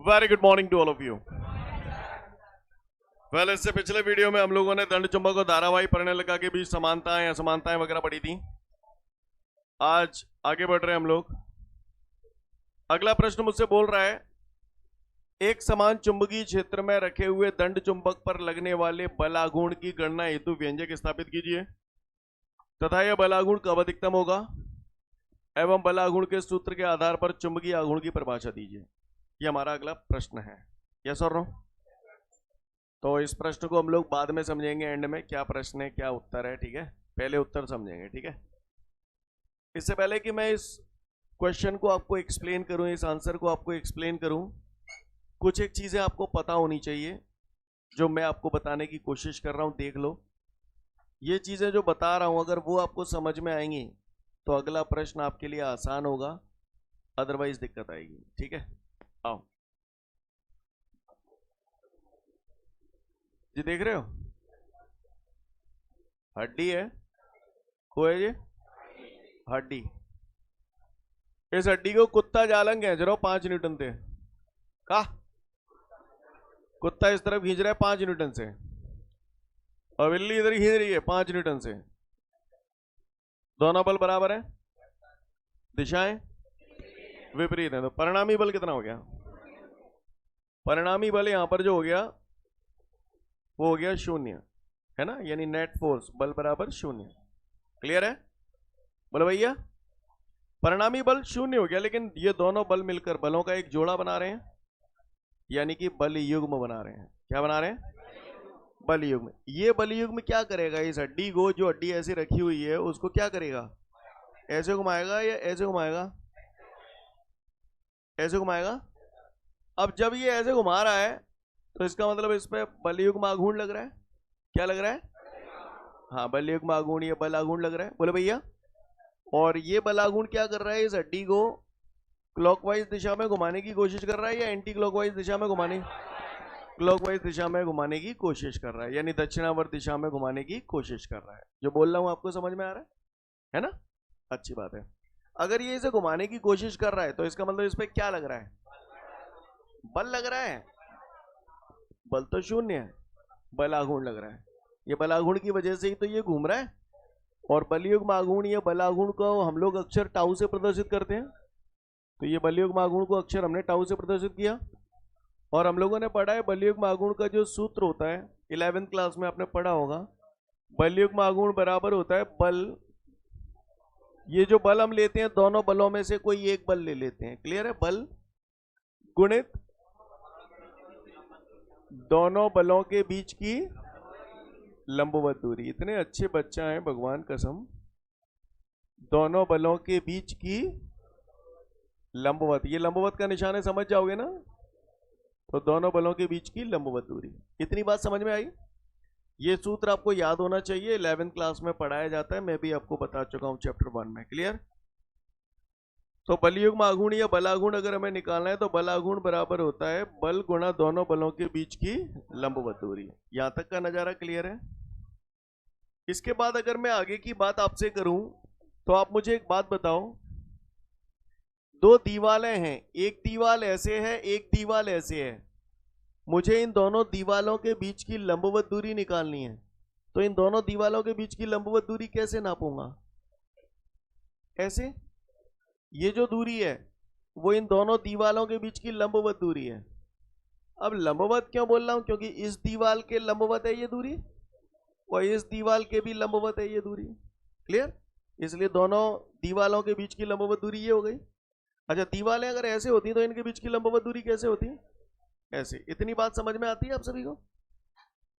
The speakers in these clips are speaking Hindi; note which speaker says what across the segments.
Speaker 1: Very good morning to all of you. Well, इससे पिछले वीडियो में हम लोगों ने दंड चुंबक और धारावाही परिणलका के बीच समानताएं असमानताएं वगैरह पढ़ी थी। आज आगे बढ़ रहे हैं हम लोग। अगला प्रश्न मुझसे बोल रहा है, एक समान चुंबकीय क्षेत्र में रखे हुए दंड चुंबक पर लगने वाले बलाघूर्ण की गणना हेतु व्यंजक स्थापित कीजिए तथा यह बलाघूर्ण कब अधिकतम होगा एवं बलाघूर्ण के सूत्र के आधार पर चुंबकीय आघूर्ण की परिभाषा दीजिए। ये हमारा अगला प्रश्न है। यस और नो? तो इस प्रश्न को हम लोग बाद में समझेंगे, एंड में क्या प्रश्न है क्या उत्तर है, ठीक है। पहले उत्तर समझेंगे, ठीक है। इससे पहले कि मैं इस क्वेश्चन को आपको एक्सप्लेन करूं, इस आंसर को आपको एक्सप्लेन करूं, कुछ एक चीजें आपको पता होनी चाहिए जो मैं आपको बताने की कोशिश कर रहा हूं। देख लो, ये चीजें जो बता रहा हूं अगर वो आपको समझ में आएंगी तो अगला प्रश्न आपके लिए आसान होगा, अदरवाइज दिक्कत आएगी, ठीक है। आओ जी, देख रहे हो हड्डी है, को है ये हड्डी। इस हड्डी को कुत्ता जालंग है जरा 5 न्यूटन से का कुत्ता इस तरफ खींच रहा है 5 न्यूटन से और बिल्ली इधर खींच रही है 5 न्यूटन से। दोनों बल बराबर है, दिशाएं विपरीत है, तो परिणामी बल कितना हो गया? परिणामी बल यहां पर जो हो गया वो हो गया 0, है ना, यानी नेट फोर्स बल बराबर 0। क्लियर है? बोलो भैया, परिणामी बल 0 हो गया, लेकिन ये दोनों बल मिलकर बलों का एक जोड़ा बना रहे हैं, यानी कि बल युग्म बना रहे हैं। क्या बना रहे हैं? बल युग्म। ये बल युग्म क्या करेगा? इस हड्डी को, जो हड्डी ऐसे रखी हुई है उसको क्या करेगा? ऐसे घुमाएगा या ऐसे घुमाएगा? ऐसे घुमाएगा। अब जब ये ऐसे घुमा रहा है तो इसका मतलब इस पे बल युग्म आघूर्ण लग रहा है। क्या लग रहा है? हाँ, बल युग्म आघूर्ण, ये बल आघूर्ण लग रहा है। बोले भैया, और ये बल आघूर्ण क्या कर रहा है? इस हड्डी को क्लॉकवाइज दिशा में घुमाने की कोशिश कर रहा है या एंटी क्लॉकवाइज दिशा में घुमाने? क्लॉकवाइज दिशा में घुमाने की कोशिश कर रहा है, यानी दक्षिणावर्त दिशा में घुमाने की कोशिश कर रहा है। जो बोल रहा हूं आपको समझ में आ रहा है ना? अच्छी बात है। अगर ये इसे घुमाने की कोशिश कर रहा है तो इसका मतलब इस पे क्या लग रहा है? बल लग रहा है। बल तो 0 है, बल आघूर्ण लग रहा है। ये बल आघूर्ण की वजह से ही तो ये घूम रहा है। और बलयुग्म आघूर्ण, ये बल आघूर्ण को हम लोग अक्षर टाउ से प्रदर्शित करते हैं। तो ये बलयुग्म आघूर्ण को अक्षर हमने टाउ से प्रदर्शित किया। और हम लोगों ने पढ़ा है बलयुग्म आघूर्ण का जो सूत्र होता है, 11th क्लास में आपने पढ़ा होगा। बलयुग्म आघूर्ण बराबर होता है बल, ये जो बल हम लेते हैं दोनों बलों में से कोई एक बल ले लेते हैं। क्लियर है? बल गुणित दोनों बलों के बीच की लंबवत दूरी। इतने अच्छे बच्चा हैं भगवान कसम। दोनों बलों के बीच की लंबवत, ये लंबवत का निशान है, समझ जाओगे ना। तो दोनों बलों के बीच की लंबवत दूरी। इतनी बात समझ में आई? ये सूत्र आपको याद होना चाहिए, 11th क्लास में पढ़ाया जाता है, मैं भी आपको बता चुका हूं चैप्टर 1 में। क्लियर? तो बलयुग्म आघूर्ण या बलाघूर्ण अगर हमें निकालना है तो बलाघूर्ण बराबर होता है बल गुणा दोनों बलों के बीच की लंबवत दूरी। यहां तक का नजारा क्लियर है? इसके बाद अगर मैं आगे की बात आपसे करूं तो आप मुझे एक बात बताओ, 2 दीवालें हैं, एक दीवाल ऐसे है एक दीवाल ऐसे है, मुझे इन दोनों दीवालों के बीच की लंबवत दूरी निकालनी है। तो इन दोनों दीवालों के बीच की लंबवत दूरी कैसे नापूंगा? ऐसे। ये जो दूरी है वो इन दोनों दीवालों के बीच की लंबवत दूरी है। अब लंबवत क्यों बोल रहा हूं? क्योंकि इस दीवाल के लंबवत है ये दूरी और इस दीवाल के भी लंबवत है ये दूरी। क्लियर? इसलिए दोनों दीवालों के बीच की लंबवत दूरी ये हो गई। अच्छा, दीवालें अगर ऐसे होती तो इनके बीच की लंबवत दूरी कैसे होती? ऐसे। इतनी बात समझ में आती है आप सभी को?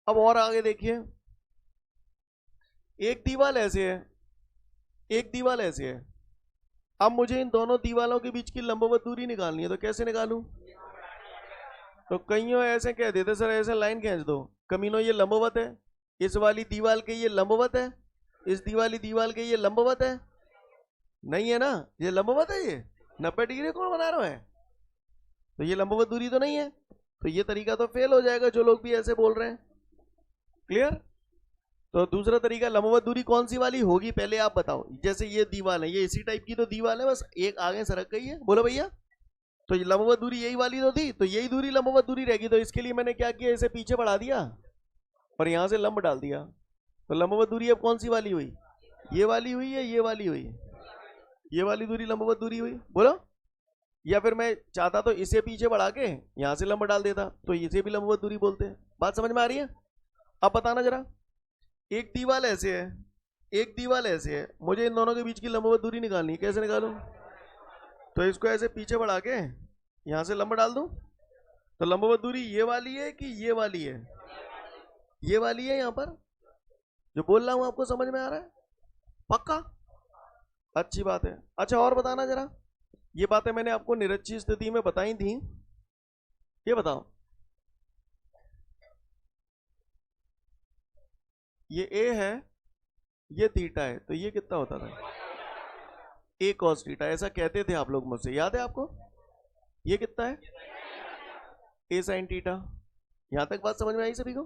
Speaker 1: अब और आगे देखिए, एक दीवाल ऐसे है एक दीवाल ऐसे है। अब मुझे इन दोनों दीवालों के बीच की लंबवत दूरी निकालनी है, तो कैसे निकालूं? तो कईयों ऐसे कह देते सर ऐसे लाइन खींच दो। कमीनों, ये लंबवत है, इस वाली दीवाल के ये लंबवत है, इस वाली दीवाल के ये लंबवत है। नहीं है ना? ये लंबवत है, ये 90 डिग्री कौन बना रहा है? तो ये लंबवत दूरी तो नहीं है। तो ये तरीका तो फेल हो जाएगा जो लोग भी ऐसे बोल रहे हैं। क्लियर? तो दूसरा तरीका, लंबवत दूरी कौन सी वाली होगी पहले आप बताओ। जैसे ये दीवाल है, ये इसी टाइप की तो दीवाल है, बस एक आगे सरक गई है। बोलो भैया, तो ये लंबवत दूरी यही वाली तो थी, तो यही दूरी लंबवत दूरी रहेगी। तो इसके लिए मैंने क्या किया, इसे पीछे बढ़ा दिया और यहां से लंब डाल दिया। तो लंबवत दूरी अब कौन सी वाली हुई, ये वाली हुई या ये वाली हुई, ये वाली दूरी लंबवत दूरी हुई, बोलो। या फिर मैं चाहता तो इसे पीछे बढ़ा के यहां से लंब डाल देता, तो इसे भी लंबवत दूरी बोलते हैं। बात समझ में आ रही है? अब बताना जरा, एक दीवार ऐसे है, एक दीवार ऐसे है, मुझे इन दोनों के बीच की लंबवत दूरी निकालनी है। कैसे निकालूं? तो इसको ऐसे पीछे बढ़ा के यहां से लंब डाल दूं। तो लंबवत दूरी ये वाली है कि ये वाली है, ये वाली है। यहां पर जो बोल रहा हूं आपको समझ में आ रहा है? पक्का? अच्छी बात है। अच्छा और बताना जरा, ये बातें मैंने आपको निरक्षी स्थिति में बताई थी, ये बताओ, ये ए है, ये थीटा है, तो ये कितना होता था, ए कॉस थीटा, ऐसा कहते थे आप लोग मुझसे, याद है आपको? ये कितना है, ए साइन थीटा। यहां तक बात समझ में आई सभी को?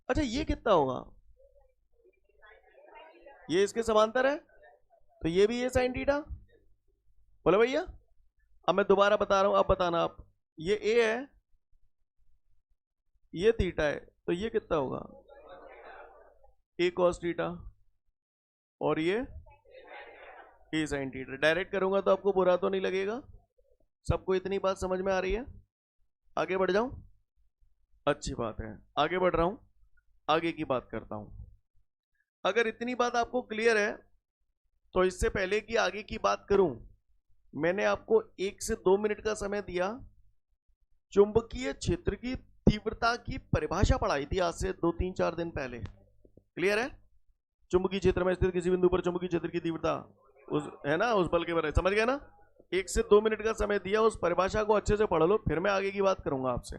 Speaker 1: अच्छा ये कितना होगा, ये इसके समांतर है, तो ये भी ए साइन थीटा, बोले भैया। अब मैं दोबारा बता रहा हूं, अब बताना आप, ये ए है, ये थीटा है, तो ये कितना होगा, ए कॉस थीटा, और ये ए साइन थीटा। डायरेक्ट करूंगा तो आपको बुरा तो नहीं लगेगा? सबको इतनी बात समझ में आ रही है? आगे बढ़ जाऊं? अच्छी बात है, आगे बढ़ रहा हूं, आगे की बात करता हूं। अगर इतनी बात आपको क्लियर है तो इससे पहले कि आगे की बात करूं, मैंने आपको 1 से 2 मिनट का समय दिया, चुंबकीय क्षेत्र की तीव्रता की परिभाषा पढ़ाई थी आज से 2-3-4 दिन पहले। क्लियर है? चुंबकीय क्षेत्र में स्थित किसी बिंदु पर चुंबकीय क्षेत्र की तीव्रता उस है ना, उस बल के बारे में समझ गया ना? 1 से 2 मिनट का समय दिया, उस परिभाषा को अच्छे से पढ़ लो, फिर मैं आगे की बात करूंगा आपसे।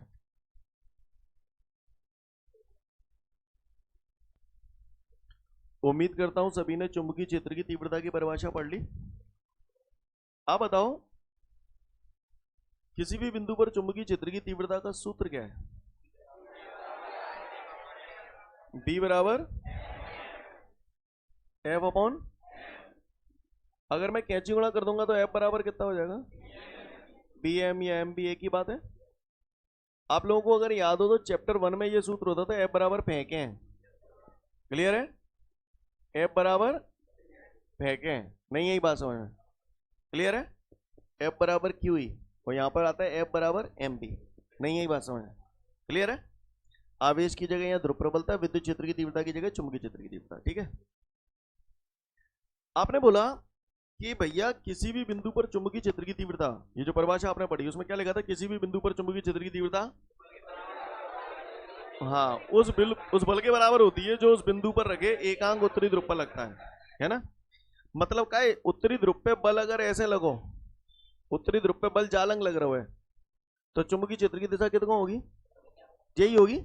Speaker 1: उम्मीद करता हूं सभी ने चुंबकीय क्षेत्र की तीव्रता की परिभाषा पढ़ ली। आप बताओ, किसी भी बिंदु पर चुंबकीय क्षेत्र की तीव्रता का सूत्र क्या है? B बराबर F अपॉन, अगर मैं कैंची गुणा कर दूंगा तो F बराबर कितना हो जाएगा, BM या MB, एक ही बात है। आप लोगों को अगर याद हो तो चैप्टर 1 में ये सूत्र होता था, F बराबर फेंकें। क्लियर है? F बराबर फेंकें, नहीं यही बात समझ में? क्लियर है? F बराबर QE, और यहां पर आता है F बराबर MB, नहीं यही बात समझ में? क्लियर है? आवेश की जगह यहां ध्रुव प्रबलता, विद्युत क्षेत्र की तीव्रता की जगह चुंबकीय क्षेत्र की तीव्रता। ठीक है? आपने बोला कि भैया किसी भी बिंदु पर चुंबकीय क्षेत्र की तीव्रता, ये जो परिभाषा आपने पढ़ी उसमें क्या लिखा था, किसी भी बिंदु पर चुंबकीय क्षेत्र की तीव्रता, हाँ, उस बल के बराबर होती है जो उस बिंदु पर रखे एकांक उत्तरी ध्रुव पर लगता है ना? मतलब क्या है, उत्तरी ध्रुव पे बल अगर ऐसे लगो, उत्तरी ध्रुव पे बल जालंग लग रहा है, तो चुंबकीय क्षेत्र की दिशा कितनी होगी, यही होगी।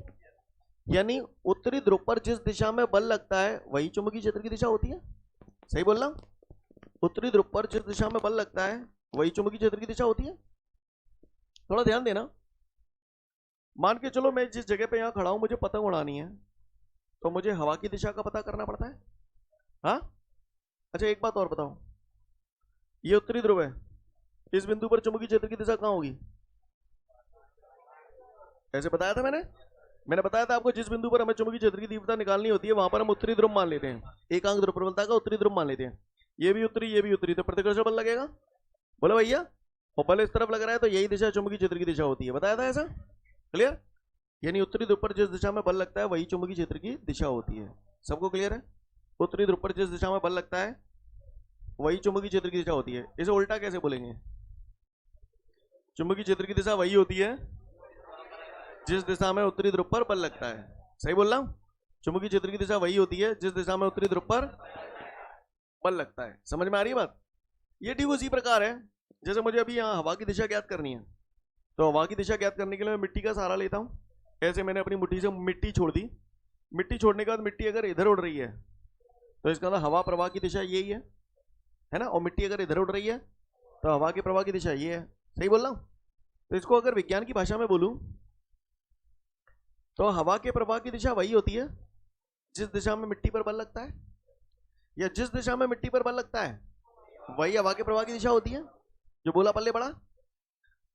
Speaker 1: यानी उत्तरी ध्रुव पर जिस दिशा में बल लगता है वही चुंबकीय क्षेत्र की दिशा होती है। सही बोल रहा हूं? उत्तरी ध्रुव पर जिस दिशा में बल लगता है वही चुंबकीय क्षेत्र की दिशा होती है। थोड़ा ध्यान देना। मान के चलो मैं जिस जगह पे यहां खड़ा हूं, मुझे पतंग उड़ानी है, तो मुझे हवा की दिशा का पता करना पड़ता है। हाँ? अच्छा एक बात और बताओ, ये उत्तरी ध्रुव है, इस बिंदु पर चुंबकीय क्षेत्र की दिशा कहां होगी? ऐसे बताया था मैंने बताया था आपको, जिस बिंदु पर हमें चुंबकीय क्षेत्र की तीव्रता निकालनी होती है वहां पर हम उत्तरी ध्रुव मान लेते हैं, एकांक ध्रुव प्रबलता का उत्तरी ध्रुव मान लेते हैं। ये भी उत्तरी, ये भी उत्तरी, तो प्रतिकर्षण बल लगेगा, बोलो भैया। और बल इस तरफ लग रहा है तो यही दिशा चुंबकीय क्षेत्र की दिशा होती है, बताया था ऐसा? क्लियर? यानी उत्तरी ध्रुव पर जिस दिशा में बल लगता है वही चुंबकीय क्षेत्र की दिशा होती है। सबको क्लियर है? उत्तरी ध्रुव पर जिस दिशा में बल लगता है वही चुंबकीय क्षेत्र की दिशा होती है। इसे उल्टा कैसे बोलेंगे? चुंबकीय क्षेत्र की दिशा वही होती है जिस दिशा में उत्तरी ध्रुव पर बल लगता है। सही बोल रहा हूं? चुंबकीय क्षेत्र की दिशा वही होती है जिस दिशा में उत्तरी ध्रुव पर बल लगता है। समझ में आ रही है बात? ये ठीक उसी प्रकार है जैसे मुझे अभी यहाँ हवा की दिशा ज्ञात करनी है, तो हवा की दिशा ज्ञात करने के लिए मैं मिट्टी का सहारा लेता हूँ। ऐसे मैंने अपनी मुट्ठी से मिट्टी छोड़ दी, मिट्टी छोड़ने के बाद मिट्टी अगर इधर उड़ रही है तो इसका मतलब हवा प्रवाह की दिशा यही है ना? और मिट्टी अगर इधर उड़ रही है तो हवा के प्रवाह की दिशा ये है। सही बोल रहा हूँ? तो इसको अगर विज्ञान की भाषा में बोलूं तो हवा के प्रवाह की दिशा वही होती है जिस दिशा में मिट्टी पर बल लगता है, या जिस दिशा में मिट्टी पर बल लगता है वही हवा के प्रवाह की दिशा होती है। जो बोला पल्ले पड़ा,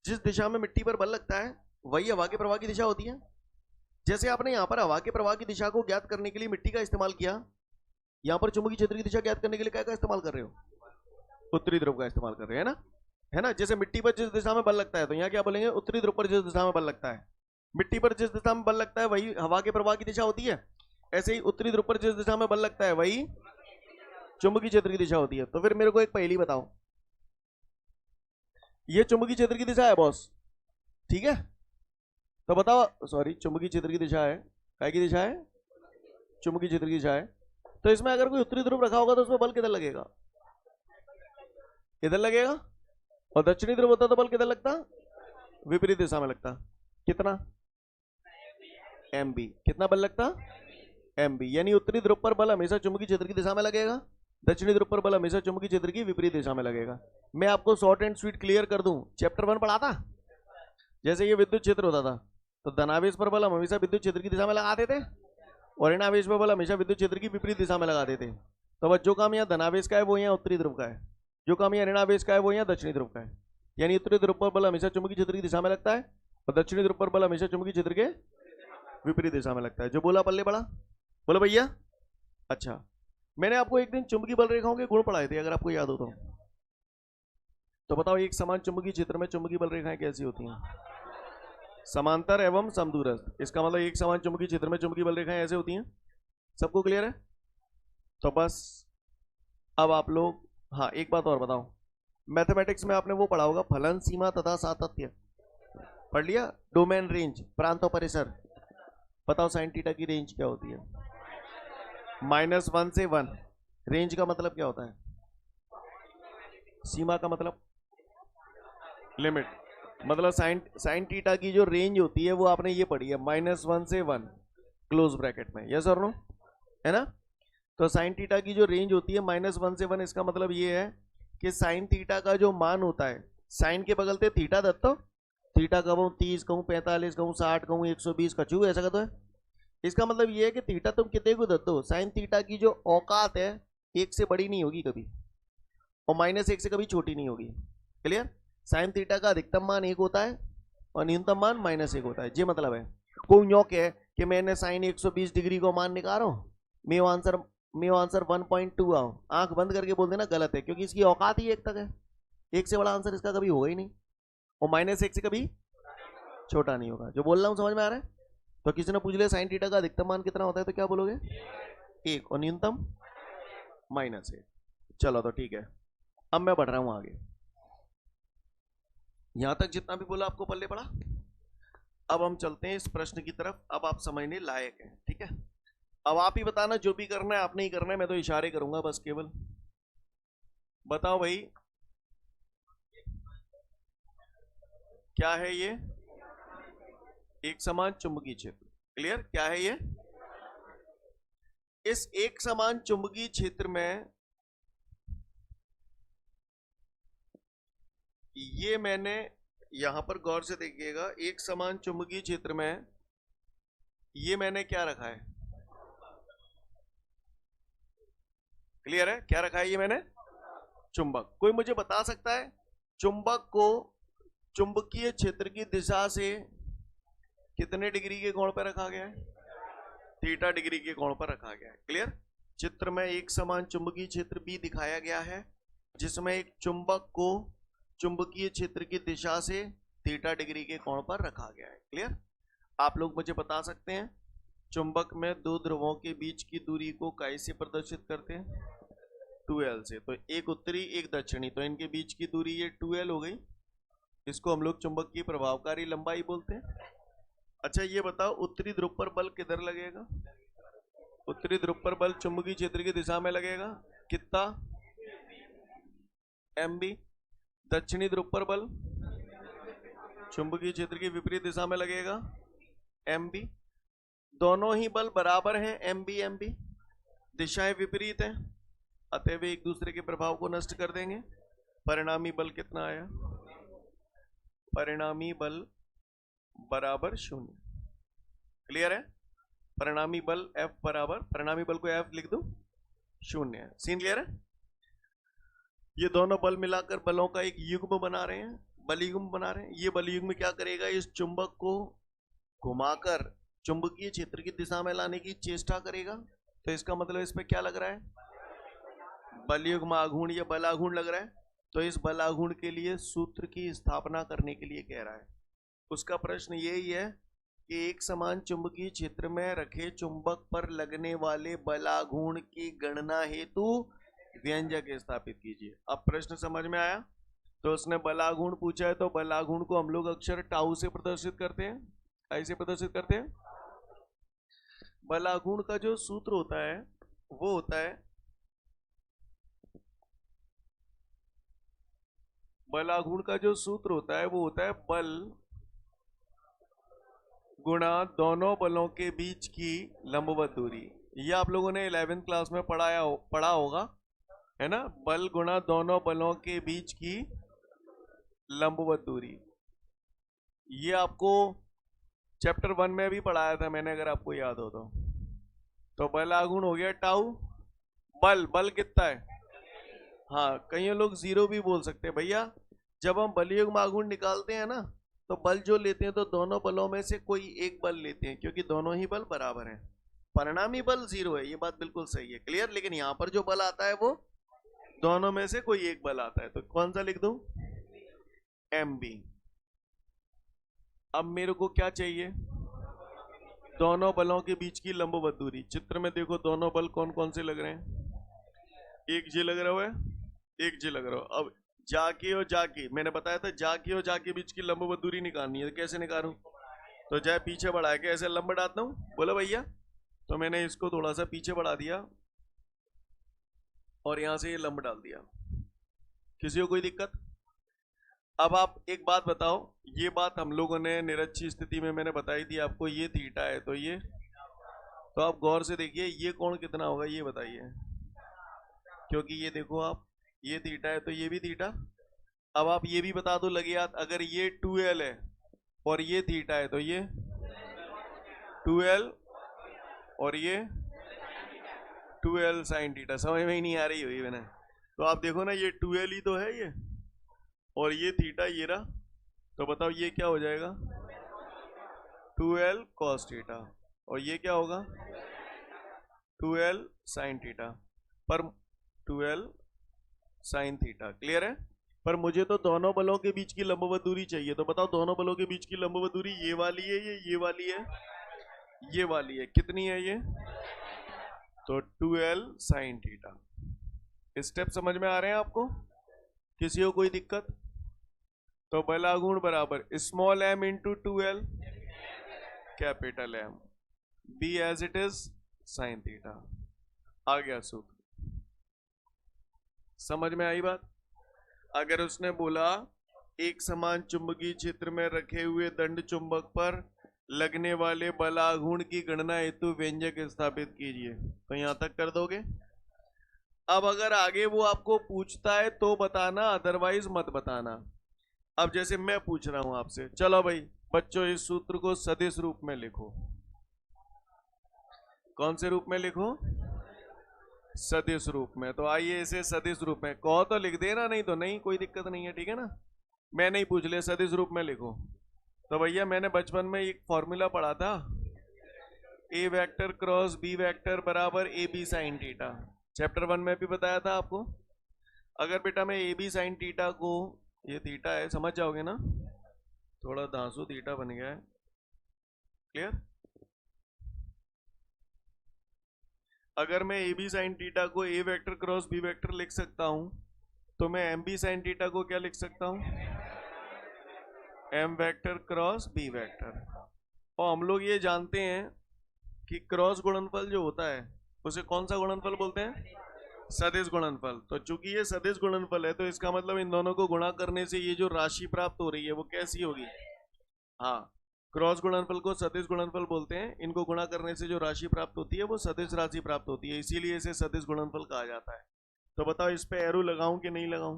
Speaker 1: जिस दिशा में मिट्टी पर बल लगता है वही हवा के प्रवाह की दिशा होती है। जैसे आपने यहां पर हवा के प्रवाह की दिशा को ज्ञात करने के लिए मिट्टी का इस्तेमाल किया, यहां पर चुंबकीय क्षेत्र की दिशा ज्ञात करने के लिए क्या का इस्तेमाल कर रहे हो? उत्तरी ध्रुव का इस्तेमाल कर रहे हैं ना, है ना। जैसे मिट्टी पर जिस दिशा में बल लगता है तो यहाँ क्या बोलेंगे? उत्तरी ध्रुव पर जिस दिशा में बल लगता है। मिट्टी पर जिस दिशा में बल लगता है वही हवा के प्रवाह की दिशा होती है। ऐसे ही उत्तरी ध्रुव पर जिस दिशा में बल लगता है वही चुंबकीय क्षेत्र की दिशा होती है। तो फिर मेरे को एक पहेली बताओ, ये चुंबकीय क्षेत्र की दिशा है बॉस, ठीक है? तो बताओ, सॉरी, चुंबकीय क्षेत्र की दिशा है, काय की दिशा है? चुंबकीय क्षेत्र की दिशा है। तो इसमें अगर कोई उत्तरी ध्रुव रखा होगा तो उसमें बल किधर लगेगा? इधर लगेगा। और दक्षिणी ध्रुव होता तो बल किधर लगता? विपरीत दिशा में लगता। कितना? mb। कितना बल लगता? mb। यानी उत्तरी ध्रुव पर बल हमेशा चुंबकीय क्षेत्र की दिशा में लगेगा, दक्षिणी ध्रुव पर बल हमेशा चुंबकीय क्षेत्र की विपरीत दिशा में लगेगा। मैं आपको शॉर्ट एंड स्वीट क्लियर कर दूं, चैप्टर 1 पढ़ा था। जैसे ये विद्युत क्षेत्र होता था तो धनावेश पर बल हम हमेशा विद्युत क्षेत्र की दिशा में लगाते थे और ऋणावेश पर बल हमेशा विद्युत क्षेत्र की विपरीत दिशा में लगाते थे। तो बस जो काम यहाँ धनावेश का है वो यहाँ उत्तरी ध्रुव का है, जो काम यहाँ ऋणावेश का है वो यहाँ दक्षिणी ध्रुव का है। यानी उत्तरी ध्रुव पर बल हमेशा चुंबकीय क्षेत्र की दिशा में लगता है और दक्षिणी ध्रुव पर बल हमेशा चुंबकीय क्षेत्र के विपरीत दिशा में लगता है। जो बोला पल्ले पड़ा? बोलो भैया। अच्छा, मैंने आपको एक दिन चुंबकीय बल रेखाओं के गुण पढ़ाए थे, अगर आपको याद हो तो बताओ, एक समान चुंबकीय क्षेत्र में चुंबकीय बल रेखाएं कैसी होती हैं? समांतर एवं समदूरस्थ। इसका मतलब एक समान चुंबकीय क्षेत्र में चुंबकीय बल रेखाएं ऐसे होती हैं। सबको क्लियर है? तो बस अब आप लोग, हाँ एक बात और बताओ, मैथमेटिक्स में आपने वो पढ़ा होगा, फलन, सीमा तथा सातत्य पढ़ लिया? डोमेन, रेंज, प्रांत और परिसर। बताओ साइन थीटा की रेंज क्या होती है? -1 से 1। रेंज का मतलब क्या होता है? सीमा का मतलब लिमिट। मतलब साइन थीटा की जो रेंज होती है वो आपने ये पढ़ी है, -1 से 1 क्लोज ब्रैकेट में। यस और नो? है ना? तो साइन थीटा की जो रेंज होती है -1 से 1, इसका मतलब ये है कि साइन थीटा का जो मान होता है, साइन के बगल से थीटा दत्तो, थीटा कहूँ 30, कहूँ 45, कहूँ 60, कहूँ 120 कछू, ऐसा कहते हैं। इसका मतलब ये है कि थीटा तुम कितने को दत्तो, साइन थीटा की जो औकात है 1 से बड़ी नहीं होगी कभी, और -1 से कभी छोटी नहीं होगी। क्लियर? साइन थीटा का अधिकतम मान 1 होता है और न्यूनतम मान -1 होता है। ये मतलब है, कोई न्योक है कि मैंने साइन 120 डिग्री को मान निकाल रहा हूँ, मैं आंसर 1.2 आओ, आंख बंद करके बोल देना गलत है, क्योंकि इसकी औकात ही 1 तक है। 1 से बड़ा आंसर इसका कभी होगा ही नहीं, और -1 से कभी छोटा नहीं होगा। जो बोल रहा हूँ समझ में आ रहा है? तो किसी ने पूछ लिया साइन थीटा का अधिकतम मान कितना होता है, तो क्या बोलोगे? 1, और न्यूनतम -1। चलो तो ठीक है, अब मैं बढ़ रहा हूं आगे। यहां तक जितना भी बोला आपको पल्ले पड़ा। अब हम चलते हैं इस प्रश्न की तरफ, अब आप समझने लायक हैं, ठीक है? अब आप ही बताना, जो भी करना है आपने ही करना है, मैं तो इशारे करूंगा बस केवल। बताओ भाई, क्या है ये? एक समान चुंबकीय क्षेत्र। क्लियर? क्या है ये? इस एक समान चुंबकीय क्षेत्र में ये मैंने यहां पर गौर से देखिएगा, एक समान चुंबकीय क्षेत्र में ये मैंने क्या रखा है? क्लियर है? क्या रखा है ये मैंने? चुंबक। कोई मुझे बता सकता है चुंबक को चुंबकीय क्षेत्र की दिशा से कितने डिग्री के कोण पर रखा गया है? थीटा डिग्री के कोण पर रखा गया है। क्लियर? चित्र में एक समान चुंबकीय क्षेत्र भी दिखाया गया है, जिसमें एक चुंबक को चुंबकीय क्षेत्र की दिशा से थीटा डिग्री के कोण पर रखा गया है। क्लियर? आप लोग मुझे बता सकते हैं चुंबक में दो ध्रुवों के बीच की दूरी को कैसे प्रदर्शित करते हैं? 2l से। तो एक उत्तरी एक दक्षिणी, तो इनके बीच की दूरी ये 2l हो गई। इसको हम लोग चुंबक की प्रभावकारी लंबाई बोलते हैं। अच्छा ये बताओ, उत्तरी ध्रुव पर बल किधर लगेगा? उत्तरी ध्रुव पर बल चुंबकीय क्षेत्र की दिशा में लगेगा, कितना? mb। दक्षिणी ध्रुव पर बल चुंबकीय क्षेत्र की विपरीत दिशा में लगेगा, mb। दोनों ही बल बराबर हैं, mb mb, दिशाएं विपरीत हैं, अतः वे एक दूसरे के प्रभाव को नष्ट कर देंगे। परिणामी बल कितना आया? परिणामी बल बराबर 0। क्लियर है? परिणामी बल F बराबर, परिणामी बल को F लिख दो, 0 है। सीन क्लियर है? ये दोनों बल मिलाकर बलों का एक युग्म बना रहे हैं। बलयुग्म बना रहे हैं। ये बलयुग्म क्या करेगा, इस चुंबक को घुमाकर चुंबकीय क्षेत्र की दिशा में लाने की चेष्टा करेगा। तो इसका मतलब इस पे क्या लग रहा है, बलयुग्म आघूर्ण या बलाघूर्ण लग रहा है। तो इस बलाघूर्ण के लिए सूत्र की स्थापना करने के लिए कह रहा है। उसका प्रश्न यही है कि एक समान चुंबकीय क्षेत्र में रखे चुंबक पर लगने वाले बलाघूर्ण की गणना हेतु व्यंजक स्थापित कीजिए। अब प्रश्न समझ में आया। तो उसने बलाघूर्ण पूछा है, तो बलाघूर्ण को हम लोग अक्षर टाउ से प्रदर्शित करते हैं। ऐसे प्रदर्शित करते हैं। बलाघूर्ण का जो सूत्र होता है वो होता है, बलाघूर्ण का जो सूत्र होता है वो होता है बल गुणा दोनों बलों के बीच की लंबवत दूरी। ये आप लोगों ने 11th क्लास में पढ़ा होगा, है ना। बल गुणा दोनों बलों के बीच की लंबवत दूरी। ये आपको चैप्टर 1 में भी पढ़ाया था मैंने, अगर आपको याद हो तो बल आघूर्ण हो गया टाउ। बल कितना है, हाँ कई लोग 0 भी बोल सकते हैं भैया। जब हम बलयुग्म आघूर्ण निकालते हैं ना, तो बल जो लेते हैं तो दोनों बलों में से कोई एक बल लेते हैं, क्योंकि दोनों ही बल बराबर हैं। परिणामी बल 0 है, ये बात बिल्कुल सही है, क्लियर। लेकिन यहाँ पर जो बल आता है वो दोनों में से कोई एक बल आता है। तो कौन सा लिख दूं, MB। अब मेरे को क्या चाहिए, दोनों बलों के बीच की लंबवत दूरी। चित्र में देखो दोनों बल कौन कौन से लग रहे हैं, एक जे लग रहा है, एक जे लग रहा है। अब जाके और जाके, मैंने बताया था जाके और जाके बीच की लंबवत दूरी निकालनी है। कैसे निकालूं, तो जाए पीछे बढ़ा के ऐसे लंब बढ़ाता हूं, बोलो भैया। तो मैंने इसको थोड़ा सा पीछे बढ़ा दिया और यहां से ये लंब डाल दिया। किसी को कोई दिक्कत। अब आप एक बात बताओ, ये बात हम लोगों ने निरक्षी स्थिति में मैंने बताई थी आपको, ये थीटा है तो ये, तो आप गौर से देखिए ये कोण कितना होगा ये बताइए, क्योंकि ये देखो आप, ये थीटा है तो ये भी थीटा। अब आप ये भी बता दो लगे याद, अगर ये 2L है और ये थीटा है तो ये 2L और ये 2L साइन थीटा। समझ में ही नहीं आ रही हुई मैंने। तो आप देखो ना, ये 2L ही तो है ये, और ये थीटा ये रहा। तो बताओ ये क्या हो जाएगा, 2L cos थीटा, और ये क्या होगा 2L साइन थीटा, पर 2L साइन थीटा। क्लियर है। पर मुझे तो दोनों बलों के बीच की लंबवत दूरी चाहिए। तो बताओ दोनों बलों के बीच की लंबवत दूरी ये वाली है, ये वाली है, ये वाली है। कितनी है ये, तो 2L साइन थीटा। स्टेप समझ में आ रहे हैं आपको, किसी को कोई दिक्कत। तो बलाघूर्ण बराबर small m into 2L capital M, B as it is sine theta. आ गया सूत्र, समझ में आई बात। अगर उसने बोला एक समान चुंबकीय क्षेत्र में रखे हुए दंड चुंबक पर लगने वाले बलाघूर्ण की गणना हेतु व्यंजक स्थापित कीजिए, तो यहां तक कर दोगे। अब अगर आगे वो आपको पूछता है तो बताना, अदरवाइज मत बताना। अब जैसे मैं पूछ रहा हूं आपसे, चलो भाई बच्चों इस सूत्र को सदिश रूप में लिखो। कौन से रूप में लिखो, सदिश रूप में। तो आइए इसे सदिश रूप में, कहो तो लिख देना, नहीं तो नहीं, कोई दिक्कत नहीं है, ठीक है ना। मैं नहीं पूछ ले, सदिश रूप में लिखो। तो भैया मैंने बचपन में एक फॉर्मूला पढ़ा था, A vector cross B vector बराबर A B sine theta. Chapter 1 में भी बताया था आपको। अगर बेटा मैं ए बी साइन थीटा को, ये थीटा है समझ जाओगे ना, थोड़ा धांसू थीटा बन गया है, क्लियर। अगर मैं ए बी साइन थीटा को ए वेक्टर क्रॉस बी वेक्टर लिख सकता हूं, तो मैं एम बी साइन थीटा को क्या लिख सकता हूं, M vector cross B vector. और हम लोग ये जानते हैं कि क्रॉस गुणनफल जो होता है उसे कौन सा गुणनफल बोलते हैं, सदिश गुणनफल। तो चूंकि ये सदिश गुणनफल है, तो इसका मतलब इन दोनों को गुणा करने से ये जो राशि प्राप्त हो रही है वो कैसी होगी, हाँ क्रॉस गुणनफल को सदिश गुणनफल बोलते हैं। इनको गुणा करने से जो राशि प्राप्त होती है वो सदिश राशि प्राप्त होती है, इसीलिए इसे सदिश गुणनफल कहा जाता है। तो बताओ इस पे एरो लगाऊं कि नहीं लगाऊं,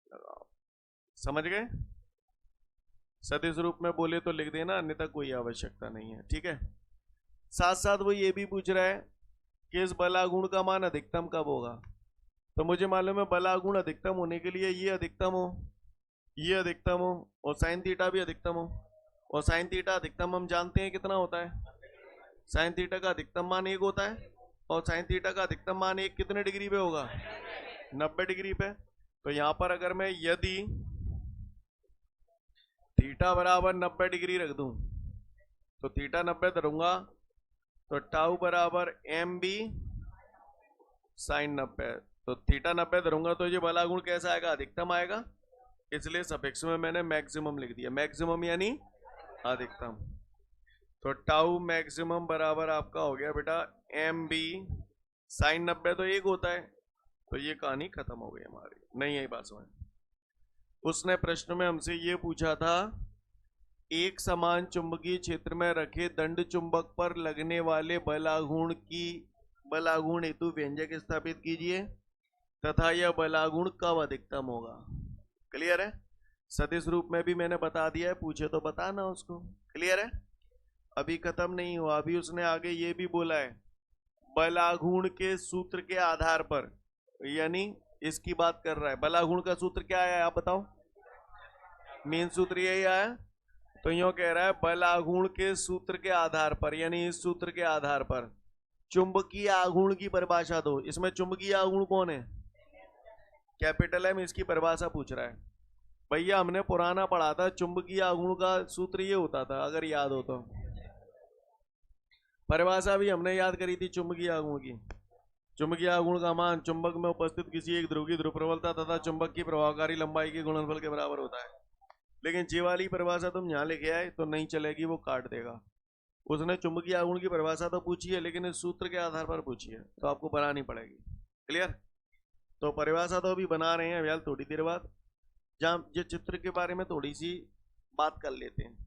Speaker 1: लगाओ। समझ गए। सदिश रूप में बोले तो लिख देना, अन्यथा कोई आवश्यकता नहीं है, ठीक है। साथ साथ वो ये भी पूछ रहा है कि इस बलागुण का मान अधिकतम कब होगा। तो मुझे मालूम है बलागुण अधिकतम होने के लिए ये अधिकतम हो, ये अधिकतम हो और साइन थीटा भी अधिकतम हो, और साइन थीटा अधिकतम हम जानते हैं कितना होता है, साइन थीटा का अधिकतम मान 1 होता है, और साइन थीटा का अधिकतम मान 1 कितने डिग्री पे होगा, 90 डिग्री पे। तो यहां पर अगर मैं यदि थीटा बराबर 90 डिग्री रख दूं तो थीटा 90 धरूंगा तो टाउ बराबर एम बी साइन 90, तो थीटा 90 धरूंगा तो ये बला गुण कैसा आएगा, अधिकतम आएगा, इसलिए सफिक्स में मैंने मैक्सिमम लिख दिया, मैक्सिमम यानी अधिकतम। तो टाउ मैक्सिमम बराबर आपका हो गया बेटा एम बी साइन 90, तो 1 होता है, तो ये कहानी खत्म हो गई हमारी, नहीं आई बात समझ। उसने प्रश्न में हमसे ये पूछा था, एक समान चुंबकीय क्षेत्र में रखे दंड चुंबक पर लगने वाले बलागुण हेतु व्यंजक स्थापित कीजिए तथा यह बलागुण कब अधिकतम होगा। क्लियर है? सदिश रूप में भी मैंने बता दिया है, पूछे तो बताना उसको। क्लियर है? अभी खत्म नहीं हुआ, अभी उसने आगे ये भी बोला है, बलागुण के सूत्र के आधार पर, यानी इसकी बात कर रहा है। बलागुण का सूत्र क्या आया आप बताओ, मेन सूत्र यही आया, तो यूं कह रहा है बलागुण के सूत्र के आधार पर, यानी इस सूत्र के आधार पर चुंबकीय आघूर्ण की परिभाषा दो। इसमें चुंबकीय आघूर्ण कौन है, कैपिटल एम, इसकी परिभाषा पूछ रहा है। भैया हमने पुराना पढ़ा था, चुंबकीय आघूर्ण का सूत्र ये होता था, अगर याद हो तो, परिभाषा भी हमने याद करी थी चुंबकीय आघूर्ण की। चुंबकीय आघूर्ण का मान चुंबक में उपस्थित किसी एक ध्रुव की ध्रुव प्रबलता तथा चुंबक की प्रभावकारी लंबाई के गुणनफल के बराबर होता है। लेकिन जे वाली परिभाषा तुम यहाँ लेके आए तो नहीं चलेगी, वो काट देगा। उसने चुंबकीय आघूर्ण की परिभाषा तो पूछी है, लेकिन इस सूत्र के आधार पर पूछी है, तो आपको बनानी पड़ेगी। क्लियर? तो परिभाषा तो अभी बना रहे हैं अभी थोड़ी देर बाद, जहाँ ये चित्र के बारे में थोड़ी सी बात कर लेते हैं।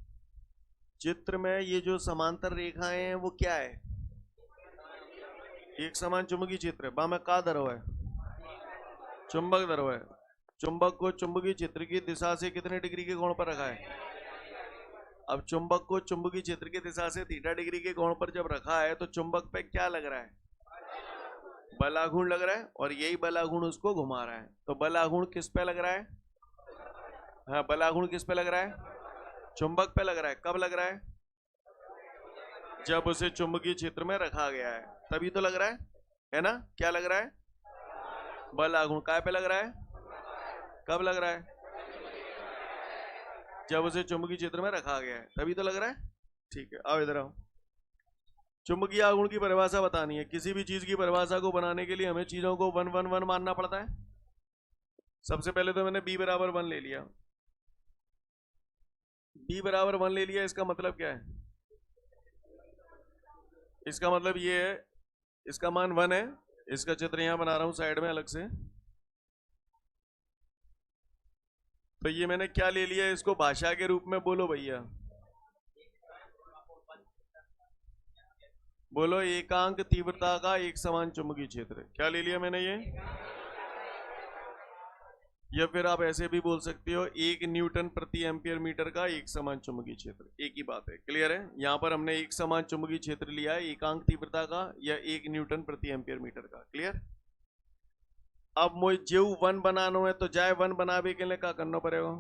Speaker 1: चित्र में ये जो समांतर रेखाएं हैं वो क्या है, एक समान चुंबकीय क्षेत्र है, में का धरो है, चुंबक धरो है। चुंबक को चुंबकीय क्षेत्र की दिशा से कितने डिग्री के कोण पर रखा है, अब चुंबक को चुंबकीय क्षेत्र की दिशा से थीटा डिग्री के कोण पर जब रखा है तो चुंबक पे क्या लग रहा है, बलागुण लग रहा है, और यही बलागुण उसको घुमा रहा है। तो बलागुण किस पे लग रहा है, हाँ बलागुण किस पे लग रहा है, चुंबक पे लग रहा है। कब लग रहा है, जब उसे चुंबकीय क्षेत्र में रखा गया है, तभी तो लग रहा है ना। क्या लग रहा है, बलागुण काय पे लग रहा है, कब लग रहा है, जब उसे चुंबकीय क्षेत्र में रखा गया है, तभी तो लग रहा है। ठीक है, आओ इधर आओ। चुंबकीय आघूर्ण की परिभाषा बतानी है। किसी भी चीज की परिभाषा को बनाने के लिए हमें चीजों को 1 1 1 मानना पड़ता है। सबसे पहले तो मैंने b बराबर 1 ले लिया, b बराबर 1 ले लिया। इसका मतलब क्या है, इसका मतलब ये है, इसका मान 1 है। इसका चित्र यहां बना रहा हूं साइड में अलग से। तो ये मैंने क्या ले लिया, इसको भाषा के रूप में बोलो भैया, बोलो एकांक तीव्रता का एक समान चुंबकीय क्षेत्र। क्या ले लिया मैंने ये, या फिर आप ऐसे भी बोल सकते हो 1 न्यूटन प्रति एम्पियर मीटर का एक समान चुंबकीय क्षेत्र, एक ही बात है। क्लियर है? यहाँ पर हमने एक समान चुंबकीय क्षेत्र लिया है एकांक तीव्रता का या 1 न्यूटन प्रति एम्पियर मीटर का। क्लियर? अब मुझे जो 1 बनाना है तो जाए 1 बनावे के लिए क्या करना पड़ेगा,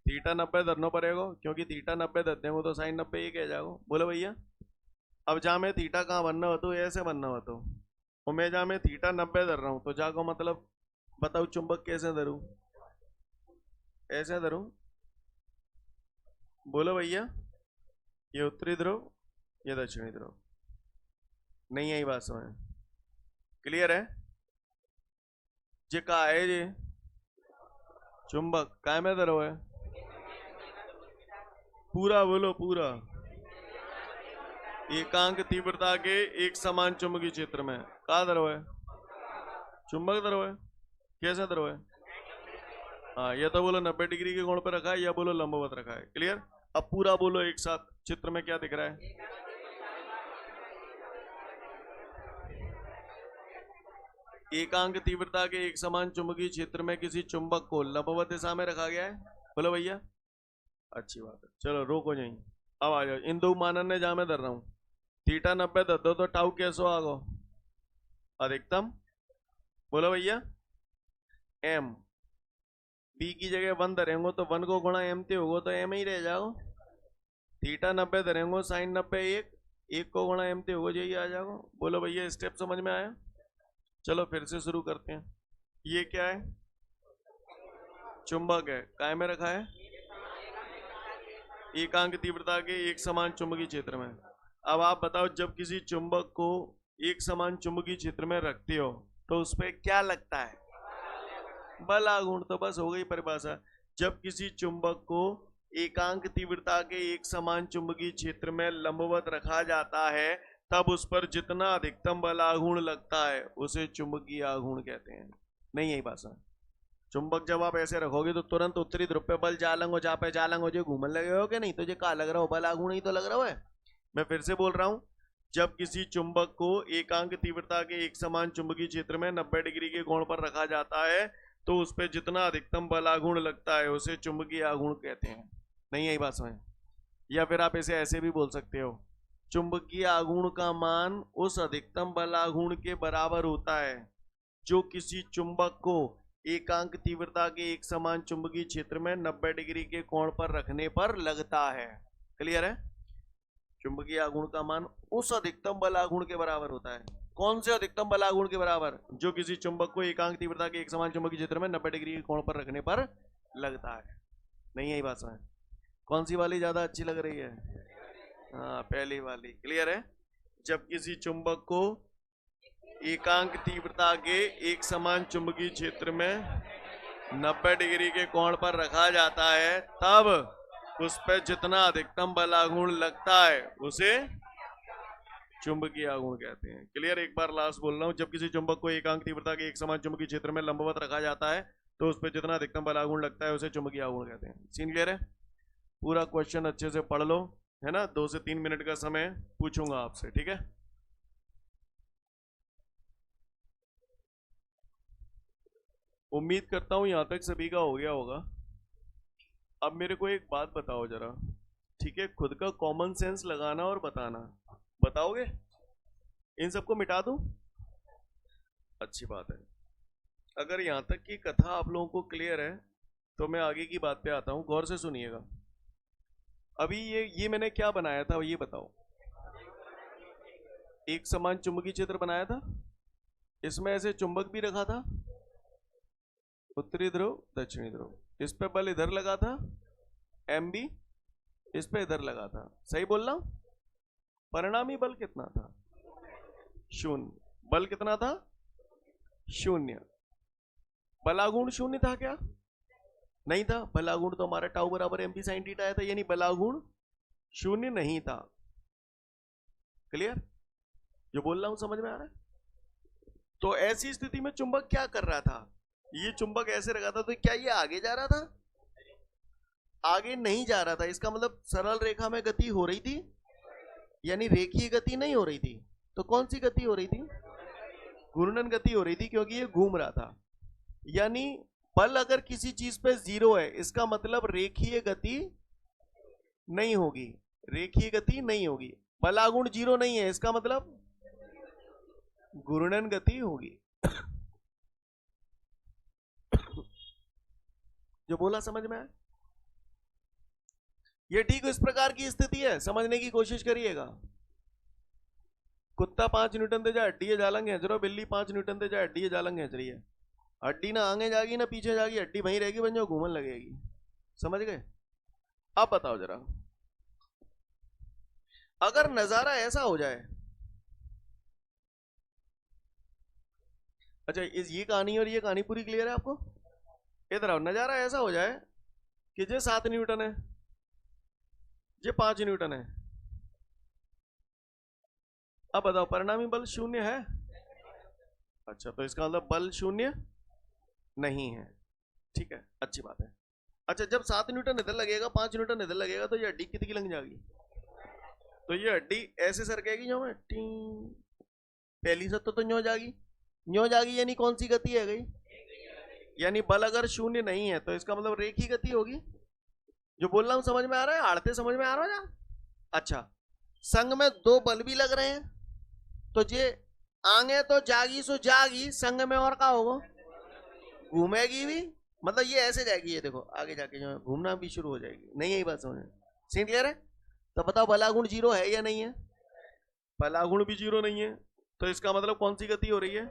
Speaker 1: थीटा 90 धरना पड़ेगा, क्योंकि थीटा 90 धरते हैं तो साइन 90 ये कह जाओ। बोलो भैया, अब जहाँ मैं थीटा कहाँ बनना हो तो ऐसे बनना हो तो, और मैं जहाँ मैं थीटा 90 धर रहा हूँ तो जाको मतलब बताओ चुंबक कैसे धरूं, ऐसे धरूं। बोलो भैया, ये उत्तरी ध्रुव, ये दक्षिणी ध्रुव। नहीं आई बात समझ? क्लियर है? जे का है जे चुंबक काय में धरो है, पूरा बोलो पूरा, एकांक तीव्रता के एक समान चुंबकीय क्षेत्र में का धरो है, चुंबक धरो है। कैसे धरो है, हाँ या तो बोलो 90 डिग्री के कोण पर रखा है या बोलो लंबवत रखा है। क्लियर? अब पूरा बोलो एक साथ, चित्र में क्या दिख रहा है, एकांक तीव्रता के एक समान चुंबकीय क्षेत्र में किसी चुंबक को लंबवत दिशा में रखा गया है। बोलो भैया, अच्छी बात है। चलो रोको नहीं, अब आ जाओ इन दो मानन ने जहां मैं धर रहा हूं, थीटा 90 धर दो तो टाउ कैसो आगो, अधिकतम। बोलो भैया, एम बी की जगह 1 धरेंगे तो 1 को गुणा एम ते होगा तो एम ही रह जाओ। थीटा 90 धरेंगे साइन 90 1 को गुणा एम ते होगा यही आ जाओ। बोलो भैया स्टेप समझ में आया? चलो फिर से शुरू करते हैं। ये क्या है? चुंबक है। काय में रखा है? एकांक तीव्रता के एक समान चुंबकीय क्षेत्र में। अब आप बताओ, जब किसी चुंबक को एक समान चुंबकीय क्षेत्र में रखते हो तो उस पर क्या लगता है? बल आघूर्ण। तो बस हो गई परिभाषा। जब किसी चुंबक को एकांक तीव्रता के एक समान चुंबकीय क्षेत्र में लंबवत रखा जाता है तब उस पर जितना अधिकतम बल आघूर्ण लगता है उसे चुंबकीय आघूर्ण कहते हैं। नहीं यही भाषा। चुंबक जब आप ऐसे रखोगे तो तुरंत उत्तरी ध्रुव पे बल जालंग हो, जहाँ पे जालंग हो जो घूमने लगे हो कि नहीं, तो ये कहा लग रहा हो? बल आघूर्ण ही तो लग रहा है। मैं फिर से बोल रहा हूं, जब किसी चुंबक को एकांक तीव्रता के एक समान चुंबकीय क्षेत्र में 90 डिग्री के कोण पर रखा जाता है तो उस पर जितना अधिकतम बल आघूर्ण लगता है उसे चुंबकीय आघूर्ण कहते हैं। नहीं यही बात समझ? या फिर आप इसे ऐसे भी बोल सकते हो, चुंबकीय आघूर्ण का मान उस अधिकतम बल आघूर्ण के बराबर होता है जो किसी चुंबक को एकांक तीव्रता के एक समान चुंबकीय क्षेत्र में 90 डिग्री के कोण पर रखने पर लगता है। क्लियर है? चुंबकीय आघूर्ण का मान उस अधिकतम बल आघूर्ण के बराबर होता है। कौन से अधिकतम बल आघूर्ण के बराबर? जो किसी चुंबक को एकांक तीव्रता के एक समान चुंबकीय क्षेत्र में 90 डिग्री के कोण पर रखने पर लगता है। नहीं यही बात है? कौन सी वाली ज्यादा अच्छी लग रही है? हाँ पहली वाली। क्लियर है? जब किसी चुंबक को एकांक तीव्रता के एक समान चुंबकीय क्षेत्र में 90 डिग्री के कोण पर रखा जाता है तब उस पर जितना अधिकतम बल आघूर्ण लगता है उसे चुंबकीय आघूर्ण कहते हैं। क्लियर? एक बार लास्ट बोल रहा हूं, जब किसी चुंबक को एकांक तीव्रता के एक समान चुंबकीय क्षेत्र में लंबवत रखा जाता है तो उस पर जितना अधिकतम बल आघूर्ण लगता है उसे चुंबकीय आघूर्ण कहते हैं। सीन क्लियर है? पूरा क्वेश्चन अच्छे से पढ़ लो, है ना। 2 से 3 मिनट का समय पूछूंगा आपसे, ठीक है? उम्मीद करता हूं यहां तक सभी का हो गया होगा। अब मेरे को एक बात बताओ जरा, ठीक है? खुद का कॉमन सेंस लगाना और बताना। बताओगे? इन सबको मिटा दूं? अच्छी बात है। अगर यहां तक की कथा आप लोगों को क्लियर है तो मैं आगे की बात पे आता हूं, गौर से सुनिएगा। अभी ये मैंने क्या बनाया था ये बताओ? एक समान चुंबकीय क्षेत्र बनाया था। इसमें ऐसे चुंबक भी रखा था, उत्तरी ध्रुव दक्षिणी ध्रुव। इस पे बल इधर लगा था, एम बी इस पे इधर लगा था। सही बोल रहा हूं? परिणामी बल कितना था? 0। बल कितना था? 0। बलागुण 0 था क्या? नहीं था। बलागुण तो हमारा टाउ बराबर एम पी साइन थीटा आया था, यानी बलागुण 0 नहीं था। क्लियर? जो बोल रहा हूं समझ में आ रहा है? तो ऐसी स्थिति में चुंबक क्या कर रहा था? ये चुंबक ऐसे रखा था तो क्या ये आगे जा रहा था? आगे नहीं जा रहा था। इसका मतलब सरल रेखा में गति हो रही थी, यानी रेखीय गति नहीं हो रही थी। तो कौन सी गति हो रही थी? घूर्णन गति हो रही थी, क्योंकि ये घूम रहा था। यानी बल अगर किसी चीज पे 0 है इसका मतलब रेखीय गति नहीं होगी। रेखीय गति नहीं होगी। बलागुण 0 नहीं है इसका मतलब घूर्णन गति होगी। जो बोला समझ में आया? ये ठीक इस प्रकार की स्थिति है, समझने की कोशिश करिएगा। कुत्ता 5 न्यूटन दे जा हड्डी जालंग है जरो, बिल्ली 5 न्यूटन दे जा हड्डी जालंग है रही है। हड्डी ना आगे जागी ना पीछे जागी, हड्डी वहीं रहेगी, बन जाओ घूमन लगेगी। समझ गए? अब बताओ जरा, अगर नजारा ऐसा हो जाए, अच्छा ये कहानी और ये कहानी पूरी क्लियर है आपको? इधर आओ। नजारा ऐसा हो जाए कि जे 7 न्यूटन है, जे 5 न्यूटन है। अब बताओ परिणामी बल 0 है? अच्छा, तो इसका मतलब बल 0 नहीं है। ठीक है, अच्छी बात है। अच्छा, जब 7 न्यूटन इधर लगेगा 5 न्यूटन इधर लगेगा तो ये हड्डी कितनी लग जाएगी? तो ये हड्डी ऐसे सरकेगी जो में पहली से तो न्यो जागी, न्यो जागी, यानी कौन सी गति है गई? यानी बल अगर 0 नहीं है तो इसका मतलब रेखीय गति होगी। जो बोल रहा हूं समझ में आ रहा है? आड़ते समझ में आ रहा है? अच्छा, संग में 2 बल भी लग रहे हैं तो ये आगे तो जागी सो जागी, संग में और क्या होगा? घूमेगी भी मतलब ये ऐसे जाएगी, ये देखो आगे जाके जो है घूमना भी शुरू हो जाएगी। नहीं यही बात समझ, सीन क्लियर है? तो बताओ बलागुण जीरो है या नहीं है? बलागुण भी जीरो नहीं है, तो इसका मतलब कौन सी गति हो रही है?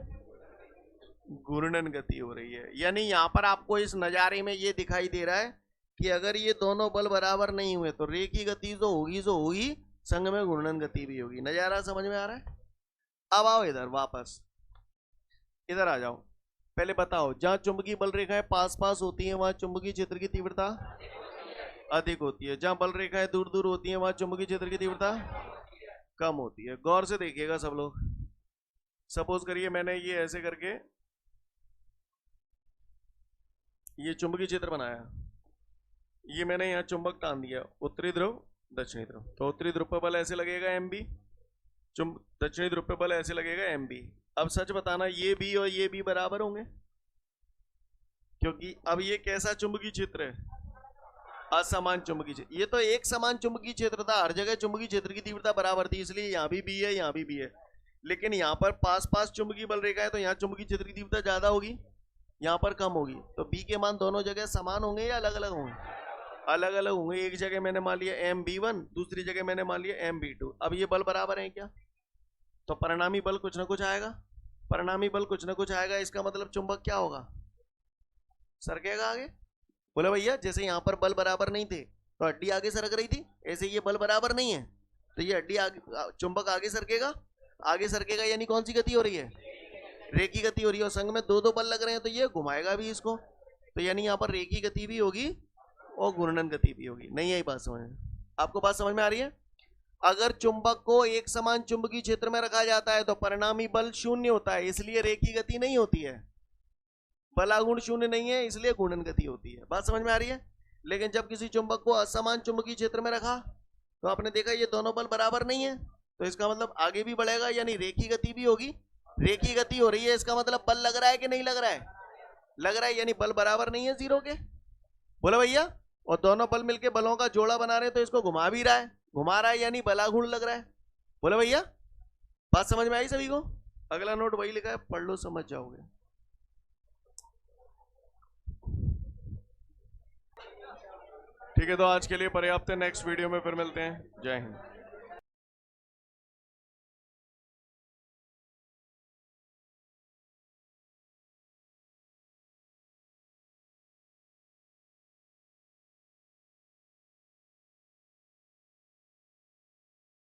Speaker 1: घूर्णन गति हो रही है। यानी यहाँ पर आपको इस नजारे में ये दिखाई दे रहा है कि अगर ये दोनों बल बराबर नहीं हुए तो रेखी गति जो होगी संग में घूर्णन गति भी होगी। नजारा समझ में आ रहा है? अब आओ इधर वापस, इधर आ जाओ। पहले बताओ, जहां चुंबकीय बल रेखाएं पास पास होती हैं वहां चुंबकीय क्षेत्र की तीव्रता अधिक होती है, जहां बल रेखाएं दूर दूर होती हैं वहां चुंबकीय क्षेत्र की तीव्रता कम होती है। गौर से देखिएगा सब लोग। सपोज करिए मैंने ये ऐसे करके ये चुंबकीय क्षेत्र बनाया, ये मैंने यहाँ चुंबक तान दिया, उत्तरी ध्रुव दक्षिणी ध्रुव, तो उत्तरी ध्रुव पर बल ऐसे लगेगा एम बी, दक्षिणी ध्रुव पे बल ऐसे लगेगा एम बी। अब सच बताना, ये बी और ये बी बराबर होंगे? क्योंकि अब ये कैसा चुंबकीय क्षेत्र है? असमान चुंबकीय क्षेत्र। ये तो एक समान चुंबकीय क्षेत्र था, हर जगह चुंबकीय क्षेत्र की तीव्रता बराबर थी, इसलिए यहाँ भी बी है यहाँ भी बी है। लेकिन यहाँ पर पास पास चुंबकीय बल रेखा है तो यहाँ चुंबकीय क्षेत्र की तीव्रता ज्यादा होगी, यहाँ पर कम होगी। तो बी के मान दोनों जगह समान होंगे या अलग अलग होंगे? अलग अलग होंगे। एक जगह मैंने मान लिया एम बी वन, दूसरी जगह मैंने मान लिया एम बी टू। अब ये बल बराबर है क्या? तो परिणामी बल कुछ ना कुछ आएगा, परिणामी बल कुछ ना कुछ आएगा। इसका मतलब चुंबक क्या होगा? सरकेगा आगे। बोले भैया जैसे यहाँ पर बल बराबर नहीं थे तो हड्डी आगे सरक रही थी, ऐसे ये बल बराबर नहीं है तो ये हड्डी आगे, चुंबक आगे सरकेगा। आगे सरकेगा यानी कौन सी गति हो रही है? रेखी गति हो रही है। और संग में दो दो बल लग रहे हैं तो ये घुमाएगा भी इसको, तो यानी यहाँ पर रेखी गति भी होगी और घूर्णन गति भी होगी। नहीं यही बात समझ में? आपको बात समझ में आ रही है? अगर चुंबक को एक समान चुंबकीय क्षेत्र में रखा जाता है तो परिणामी बल शून्य होता है, इसलिए रेखी गति नहीं होती है। बलागुण शून्य नहीं है इसलिए घूर्णन गति होती है। बात समझ में आ रही है? लेकिन जब किसी चुंबक को असमान चुंबकीय क्षेत्र में रखा तो आपने देखा ये दोनों बल बराबर नहीं है, तो इसका मतलब आगे भी बढ़ेगा यानी रेखी गति भी होगी। रेखी गति हो रही है इसका मतलब बल लग रहा है कि नहीं लग रहा है? लग रहा है, यानी बल बराबर नहीं है जीरो के। बोला भैया, और दोनों बल मिलके बलों का जोड़ा बना रहे हैं तो इसको घुमा भी रहा है, घुमा रहा है यानी बलागुण लग रहा है। बोले भैया बात समझ में आई सभी को? अगला नोट वही लिखा है, पढ़ लो समझ जाओगे। ठीक है, तो आज के लिए पर्याप्त है, नेक्स्ट वीडियो में फिर मिलते हैं। जय हिंद।